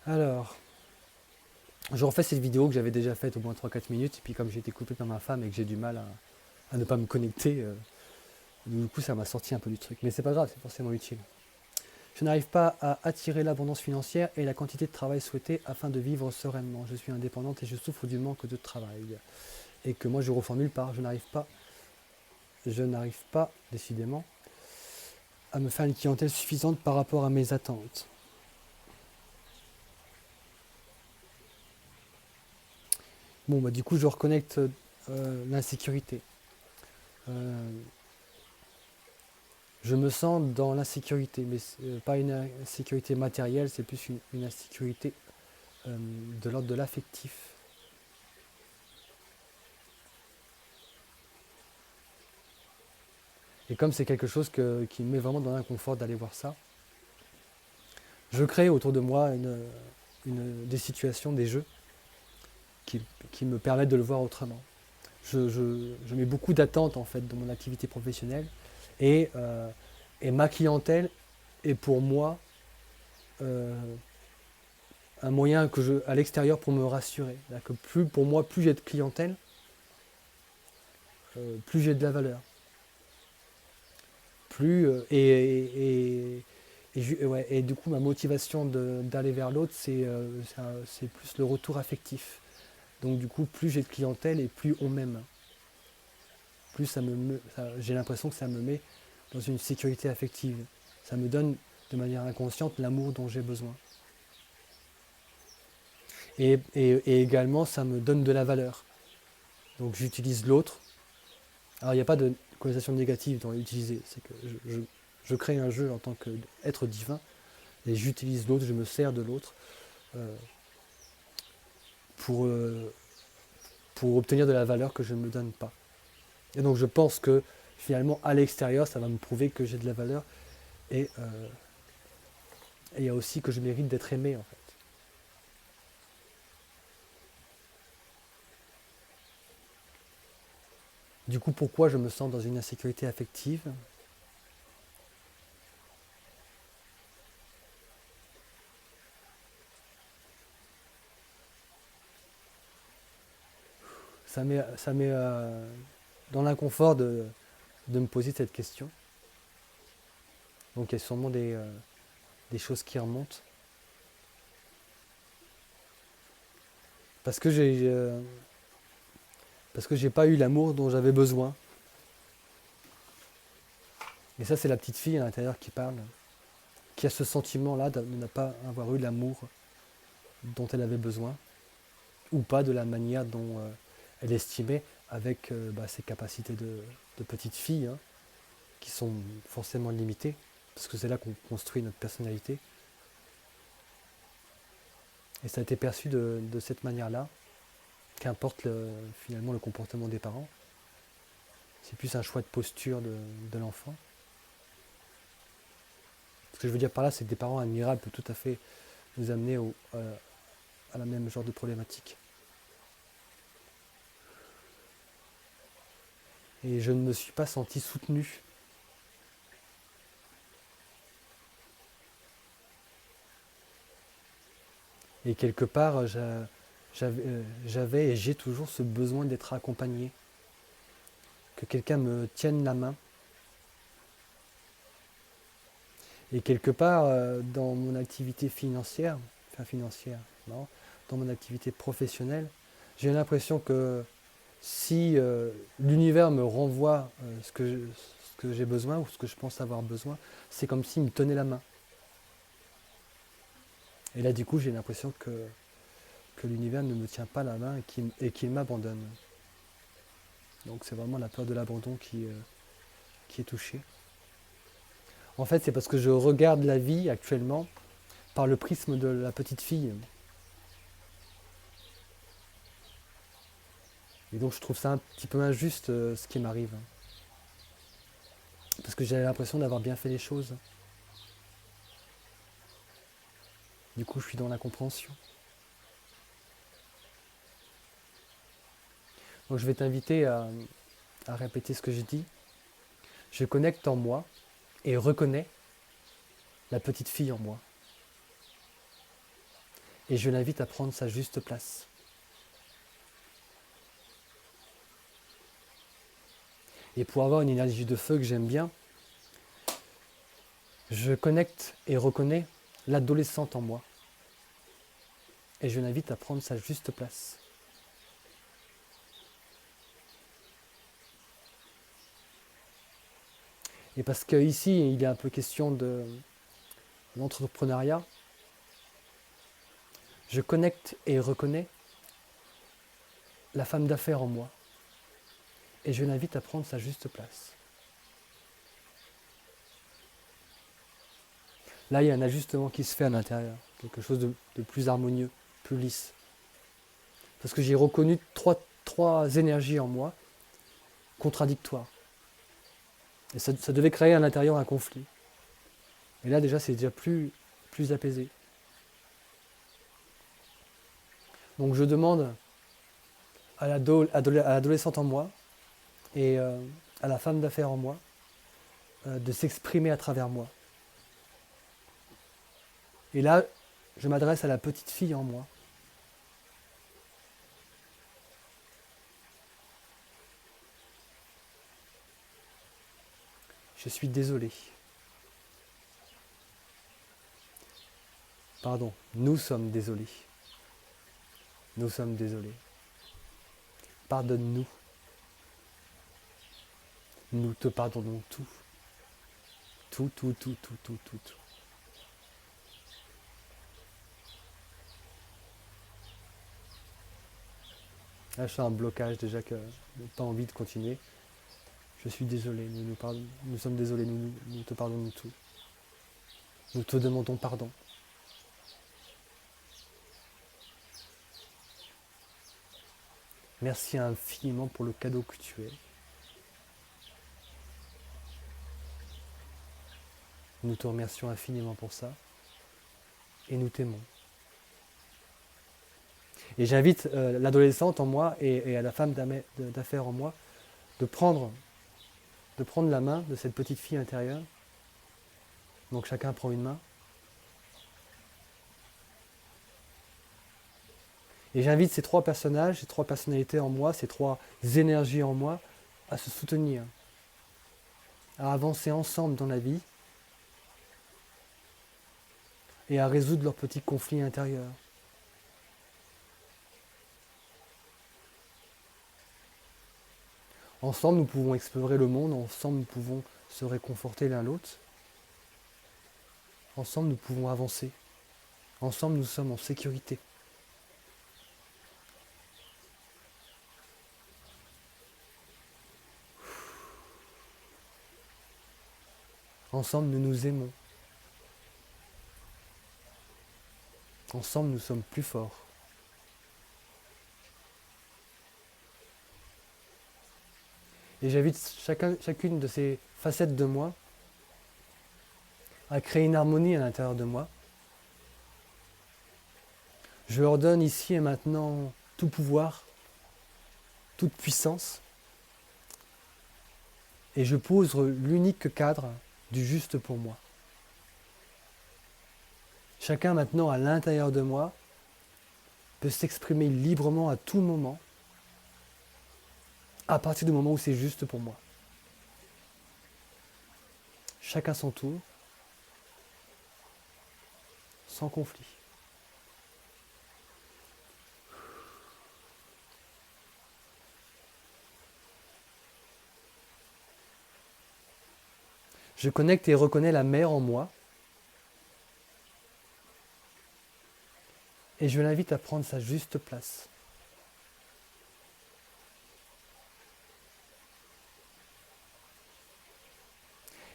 Alors, je refais cette vidéo que j'avais déjà faite au moins 3-4 minutes, et puis comme j'ai été coupé par ma femme et que j'ai du mal à ne pas me connecter, du coup ça m'a sorti un peu du truc. Mais c'est pas grave, c'est forcément utile. Je n'arrive pas à attirer l'abondance financière et la quantité de travail souhaitée afin de vivre sereinement. Je suis indépendante et je souffre du manque de travail. Et que moi je reformule par je n'arrive pas, décidément, à me faire une clientèle suffisante par rapport à mes attentes. Bon, bah du coup je reconnecte l'insécurité. Euh, je me sens dans l'insécurité, mais pas une insécurité matérielle, c'est plus une insécurité de l'ordre de l'affectif. Et comme c'est quelque chose qui me met vraiment dans l'inconfort d'aller voir ça, je crée autour de moi des situations, des jeux qui, qui me permettent de le voir autrement. Je mets beaucoup d'attentes en fait dans mon activité professionnelle et, euh, et ma clientèle est pour moi euh, un moyen à l'extérieur pour me rassurer. Que pour moi, plus j'ai de clientèle, plus j'ai de la valeur. Plus, ouais, et du coup, ma motivation d'aller vers l'autre, c'est plus le retour affectif. Donc du coup, plus j'ai de clientèle et plus on m'aime. Plus j'ai l'impression que ça me met dans une sécurité affective. Ça me donne de manière inconsciente l'amour dont j'ai besoin. Et également, ça me donne de la valeur. Donc j'utilise l'autre. Alors il n'y a pas de connotation négative dans l'utiliser. C'est que je crée un jeu en tant qu'être divin et j'utilise l'autre, je me sers de l'autre euh, pour, euh, pour obtenir de la valeur que je ne me donne pas. Et donc je pense que finalement à l'extérieur, ça va me prouver que j'ai de la valeur et il y a aussi que je mérite d'être aimé en fait. Du coup, pourquoi je me sens dans une insécurité affective? Ça met dans l'inconfort de me poser cette question. Donc il y a sûrement des choses qui remontent. Parce que j'ai pas eu l'amour dont j'avais besoin. Et ça, c'est la petite fille à l'intérieur qui parle, qui a ce sentiment-là de ne pas avoir eu l'amour dont elle avait besoin, ou pas de la manière dont elle estimait, avec ses capacités de petite fille, hein, qui sont forcément limitées, parce que c'est là qu'on construit notre personnalité. Et ça a été perçu de cette manière-là, qu'importe finalement le comportement des parents. C'est plus un choix de posture de l'enfant. Ce que je veux dire par là, c'est que des parents admirables peuvent tout à fait nous amener à la même genre de problématique. Et je ne me suis pas senti soutenu. Et quelque part, j'avais et j'ai toujours ce besoin d'être accompagné, que quelqu'un me tienne la main. Et quelque part, dans mon activité financière, non, dans mon activité professionnelle, j'ai l'impression que si l'univers me renvoie ce que j'ai besoin ou ce que je pense avoir besoin, c'est comme s'il me tenait la main. Et là, du coup, j'ai l'impression que l'univers ne me tient pas la main et qu'il m'abandonne. Donc c'est vraiment la peur de l'abandon qui est touchée. En fait, c'est parce que je regarde la vie actuellement par le prisme de la petite fille. Et donc je trouve ça un petit peu injuste ce qui m'arrive. Parce que j'ai l'impression d'avoir bien fait les choses. Du coup, je suis dans l'incompréhension. Donc je vais t'inviter à répéter ce que je dis. Je connecte en moi et reconnais la petite fille en moi. Et je l'invite à prendre sa juste place. Et pour avoir une énergie de feu que j'aime bien, je connecte et reconnais l'adolescente en moi. Et je l'invite à prendre sa juste place. Et parce qu'ici, il est un peu question de l'entrepreneuriat, je connecte et reconnais la femme d'affaires en moi. Et je l'invite à prendre sa juste place. Là, il y a un ajustement qui se fait à l'intérieur, quelque chose de plus harmonieux, plus lisse. Parce que j'ai reconnu trois énergies en moi, contradictoires. Et ça devait créer à l'intérieur un conflit. Et là, déjà, c'est déjà plus apaisé. Donc je demande à l'adolescente en moi et à la femme d'affaires en moi de s'exprimer à travers moi. Et là, je m'adresse à la petite fille en moi. Je suis désolé. Pardon, nous sommes désolés. Nous sommes désolés. Pardonne-nous. Nous te pardonnons tout. Tout, tout, tout, tout, tout, tout, tout. Là, je sens un blocage déjà que je n'ai pas envie de continuer. Je suis désolé, nous sommes désolés, nous te pardonnons tout. Nous te demandons pardon. Merci infiniment pour le cadeau que tu es. Nous te remercions infiniment pour ça. Et nous t'aimons. Et j'invite l'adolescente en moi et à la femme d'affaires en moi de prendre la main de cette petite fille intérieure. Donc chacun prend une main. Et j'invite ces trois personnages, ces trois personnalités en moi, ces trois énergies en moi, à se soutenir, à avancer ensemble dans la vie et à résoudre leurs petits conflits intérieurs. Ensemble, nous pouvons explorer le monde, ensemble, nous pouvons se réconforter l'un l'autre. Ensemble, nous pouvons avancer. Ensemble, nous sommes en sécurité. Ensemble, nous nous aimons. Ensemble, nous sommes plus forts. Et j'invite chacune de ces facettes de moi à créer une harmonie à l'intérieur de moi. Je leur donne ici et maintenant tout pouvoir, toute puissance. Et je pose l'unique cadre du juste pour moi. Chacun maintenant à l'intérieur de moi peut s'exprimer librement à tout moment, à partir du moment où c'est juste pour moi. Chacun son tour, sans conflit. Je connecte et reconnais la mère en moi. Et je l'invite à prendre sa juste place.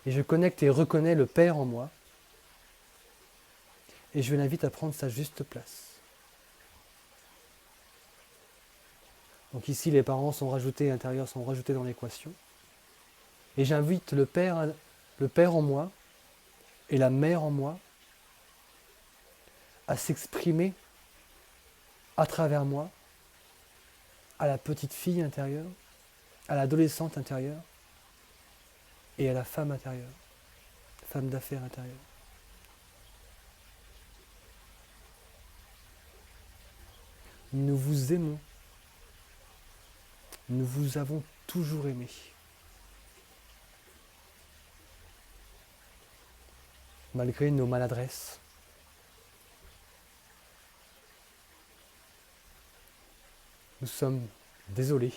Et je connecte et reconnais le Père en moi. Et je l'invite à prendre sa juste place. Donc ici, les parents sont rajoutés, intérieurs sont rajoutés dans l'équation. Et j'invite le Père en moi et la mère en moi à s'exprimer à travers moi, à la petite fille intérieure, à l'adolescente intérieure et à la femme intérieure, femme d'affaires intérieure. Nous vous aimons. Nous vous avons toujours aimé. Malgré nos maladresses. Nous sommes désolés.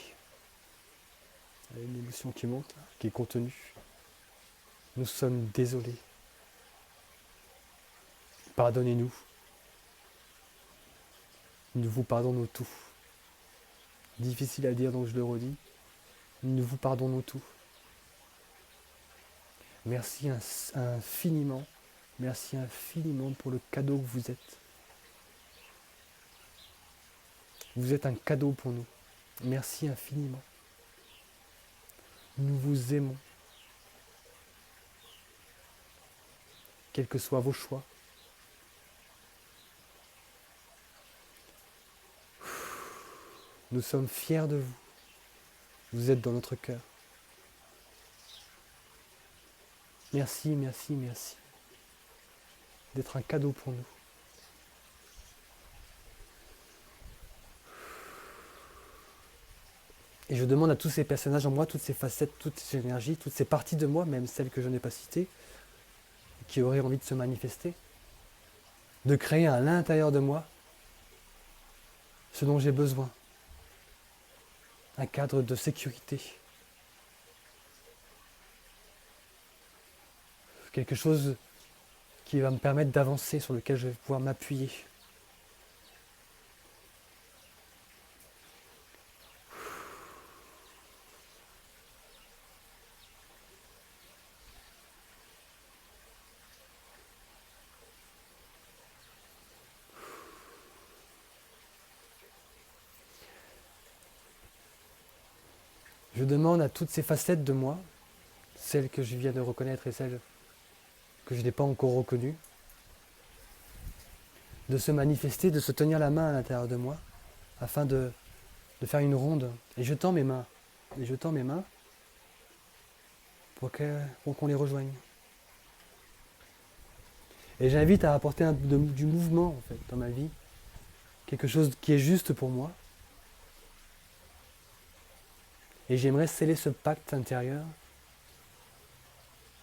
Il y a une émotion qui monte, là, qui est contenue. Nous sommes désolés. Pardonnez-nous. Nous vous pardonnons tout. Difficile à dire, donc je le redis. Nous vous pardonnons tout. Merci infiniment. Merci infiniment pour le cadeau que vous êtes. Vous êtes un cadeau pour nous. Merci infiniment. Nous vous aimons. Quels que soient vos choix. Nous sommes fiers de vous. Vous êtes dans notre cœur. Merci, merci, merci d'être un cadeau pour nous. Et je demande à tous ces personnages en moi, toutes ces facettes, toutes ces énergies, toutes ces parties de moi, même celles que je n'ai pas citées, qui auraient envie de se manifester, de créer à l'intérieur de moi ce dont j'ai besoin. Un cadre de sécurité. Quelque chose qui va me permettre d'avancer, sur lequel je vais pouvoir m'appuyer. Je demande à toutes ces facettes de moi, celles que je viens de reconnaître et celles que je n'ai pas encore reconnues, de se manifester, de se tenir la main à l'intérieur de moi, afin de faire une ronde. Et je tends mes mains. Et je tends mes mains pour qu'on les rejoigne. Et j'invite à apporter du mouvement en fait, dans ma vie, quelque chose qui est juste pour moi. Et j'aimerais sceller ce pacte intérieur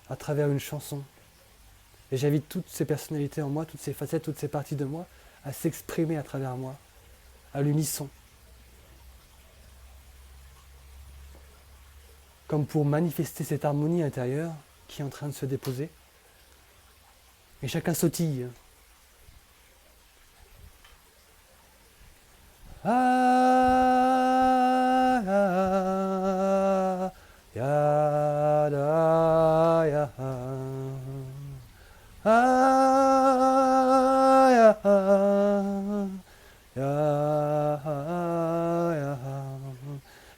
à travers une chanson. Et j'invite toutes ces personnalités en moi, toutes ces facettes, toutes ces parties de moi, à s'exprimer à travers moi, à l'unisson. Comme pour manifester cette harmonie intérieure qui est en train de se déposer. Et chacun sautille. Ah, ah, ya, da, ya, ah, ya, ya, ya.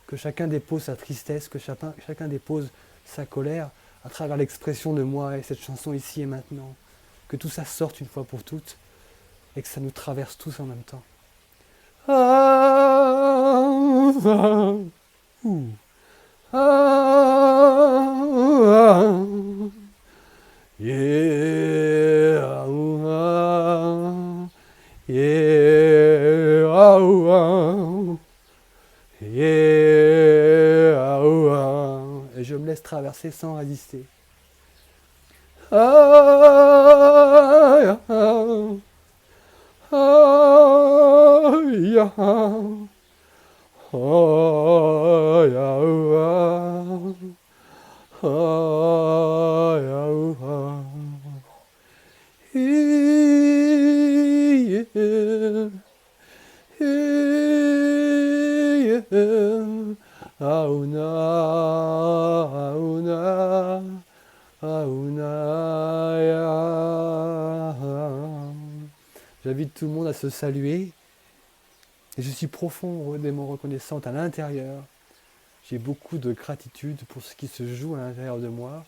Que chacun dépose sa tristesse, que chacun dépose sa colère à travers l'expression de moi et cette chanson ici et maintenant. Que tout ça sorte une fois pour toutes et que ça nous traverse tous en même temps. Ah, ah, ah, ah, yeah, ah, yeah, ah, yeah, ah. Et je me laisse traverser sans résister. Ah, ah, ah, ya, ah, ya, ah, ya, yeah, yeah, auna, auna, auna, ya. J'invite tout le monde à se saluer. Et je suis profondément reconnaissante à l'intérieur. J'ai beaucoup de gratitude pour ce qui se joue à l'intérieur de moi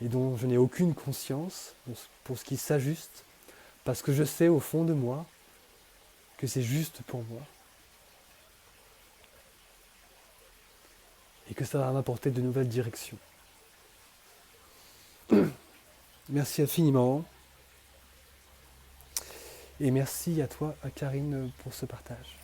et dont je n'ai aucune conscience, pour ce qui s'ajuste, parce que je sais au fond de moi que c'est juste pour moi et que ça va m'apporter de nouvelles directions. Merci infiniment. Et merci à toi, à Karine, pour ce partage.